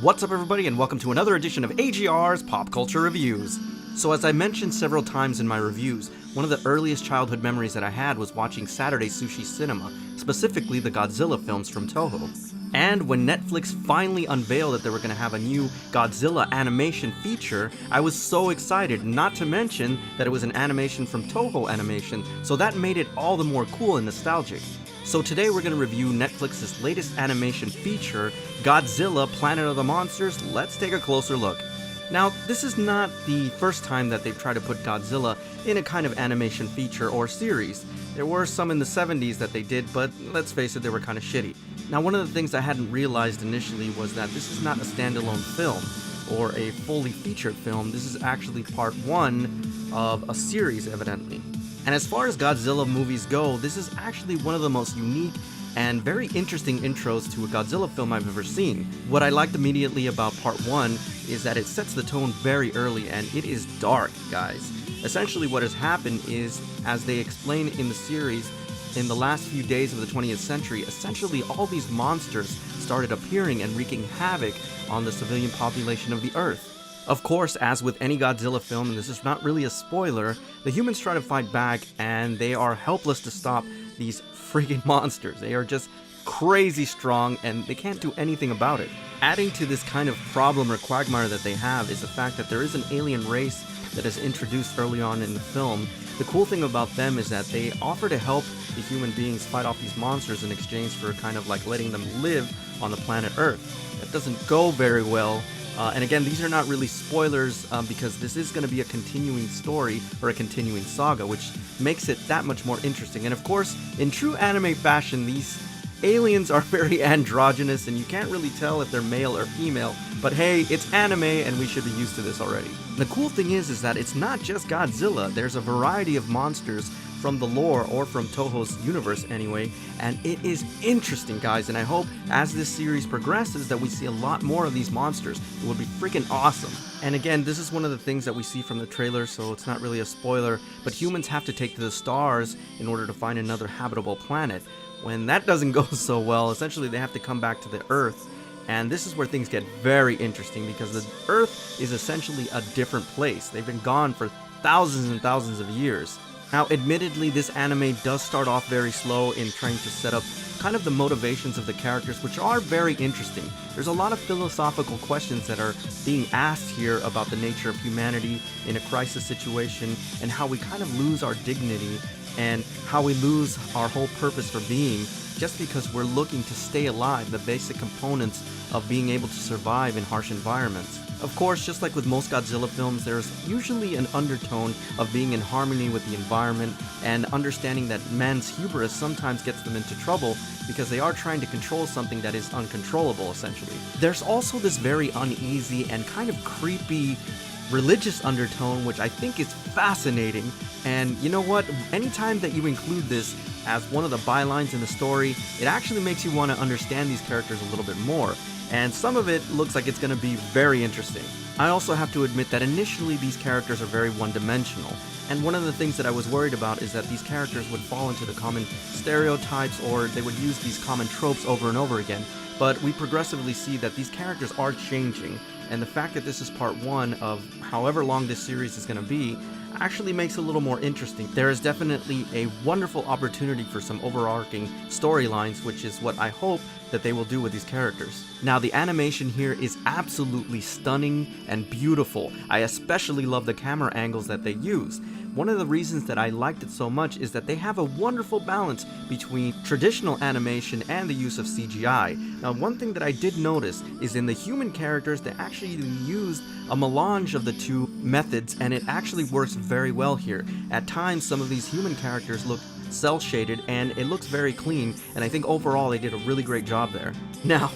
What's up everybody, and welcome to another edition of AGR's Pop Culture Reviews. So as I mentioned several times in my reviews, one of the earliest childhood memories that I had was watching Saturday Sushi Cinema, specifically the Godzilla films from Toho. And when Netflix finally unveiled that they were going to have a new Godzilla animation feature, I was so excited, not to mention that it was an animation from Toho Animation, so that made it all the more cool and nostalgic. So today we're going to review Netflix's latest animation feature, Godzilla Planet of the Monsters. Let's take a closer look. Now, this is not the first time that they've tried to put Godzilla in a kind of animation feature or series. There were some in the 70s that they did, but let's face it, they were kind of shitty. Now, one of the things I hadn't realized initially was that this is not a standalone film or a fully featured film. This is actually part one of a series, evidently. And as far as Godzilla movies go, this is actually one of the most unique and very interesting intros to a Godzilla film I've ever seen. What I liked immediately about part one is that it sets the tone very early, and it is dark, guys. Essentially what has happened is, as they explain in the series, in the last few days of the 20th century, essentially all these monsters started appearing and wreaking havoc on the civilian population of the Earth. Of course, as with any Godzilla film, and this is not really a spoiler, the humans try to fight back and they are helpless to stop these freaking monsters. They are just crazy strong and they can't do anything about it. Adding to this kind of problem or quagmire that they have is the fact that there is an alien race that is introduced early on in the film. The cool thing about them is that they offer to help the human beings fight off these monsters in exchange for kind of like letting them live on the planet Earth. That doesn't go very well. And again, these are not really spoilers because this is going to be a continuing story or a continuing saga, which makes it that much more interesting. And of course, in true anime fashion, these aliens are very androgynous and you can't really tell if they're male or female. But hey, it's anime and we should be used to this already. The cool thing is that it's not just Godzilla. There's a variety of monsters from the lore, or from Toho's universe anyway, and it is interesting, guys, and I hope as this series progresses that we see a lot more of these monsters. It would be freaking awesome. And again, this is one of the things that we see from the trailer, so it's not really a spoiler, but humans have to take to the stars in order to find another habitable planet. When that doesn't go so well, essentially they have to come back to the Earth. And this is where things get very interesting because the Earth is essentially a different place. They've been gone for thousands and thousands of years. Now, admittedly, this anime does start off very slow in trying to set up kind of the motivations of the characters, which are very interesting. There's a lot of philosophical questions that are being asked here about the nature of humanity in a crisis situation and how we kind of lose our dignity and how we lose our whole purpose for being just because we're looking to stay alive, the basic components of being able to survive in harsh environments. Of course, just like with most Godzilla films, there's usually an undertone of being in harmony with the environment and understanding that man's hubris sometimes gets them into trouble because they are trying to control something that is uncontrollable, essentially. There's also this very uneasy and kind of creepy religious undertone, which I think is fascinating. And you know what? Anytime that you include this as one of the bylines in the story, it actually makes you want to understand these characters a little bit more. And some of it looks like it's going to be very interesting. I also have to admit that initially these characters are very one-dimensional. And one of the things that I was worried about is that these characters would fall into the common stereotypes or they would use these common tropes over and over again. But we progressively see that these characters are changing, and the fact that this is part one of however long this series is going to be actually makes it a little more interesting. There is definitely a wonderful opportunity for some overarching storylines, which is what I hope that they will do with these characters. Now, the animation here is absolutely stunning and beautiful. I especially love the camera angles that they use. One of the reasons that I liked it so much is that they have a wonderful balance between traditional animation and the use of CGI. Now, one thing that I did notice is in the human characters, they actually used a melange of the two methods, and it actually works very well here. At times, some of these human characters look cel shaded and it looks very clean, and I think overall they did a really great job there. Now,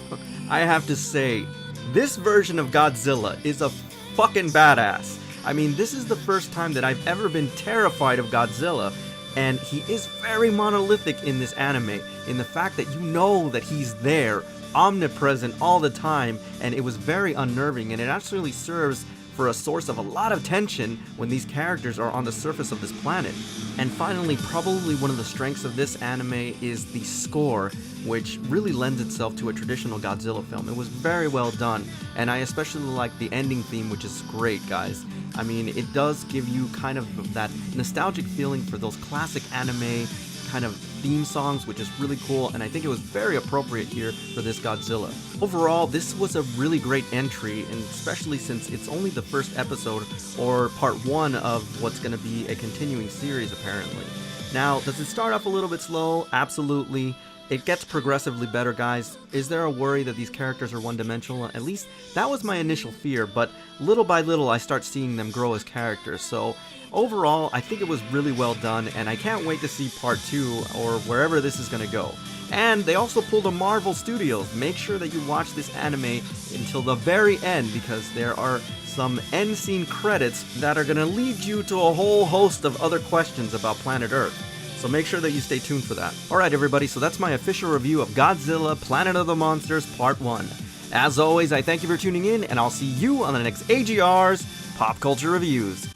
I have to say, this version of Godzilla is a fucking badass. I mean, this is the first time that I've ever been terrified of Godzilla, and he is very monolithic in this anime, in the fact that you know that he's there, omnipresent all the time, and it was very unnerving, and it actually serves for a source of a lot of tension when these characters are on the surface of this planet. And finally, probably one of the strengths of this anime is the score. which really lends itself to a traditional Godzilla film. It was very well done, and I especially like the ending theme, which is great, guys. I mean, it does give you kind of that nostalgic feeling for those classic anime kind of theme songs, which is really cool, and I think it was very appropriate here for this Godzilla. Overall, this was a really great entry, and especially since it's only the first episode, or part 1 of what's going to be a continuing series, apparently. Now, does it start off a little bit slow? Absolutely. It gets progressively better, guys. Is there a worry that these characters are one-dimensional? At least that was my initial fear, but little by little I start seeing them grow as characters. So overall, I think it was really well done, and I can't wait to see part 2 or wherever this is going to go. And they also pulled a Marvel Studios. Make sure that you watch this anime until the very end, because there are some end scene credits that are going to lead you to a whole host of other questions about planet Earth. So make sure that you stay tuned for that. Alright everybody, so that's my official review of Godzilla Planet of the Monsters Part 1. As always, I thank you for tuning in, and I'll see you on the next AGR's Pop Culture Reviews.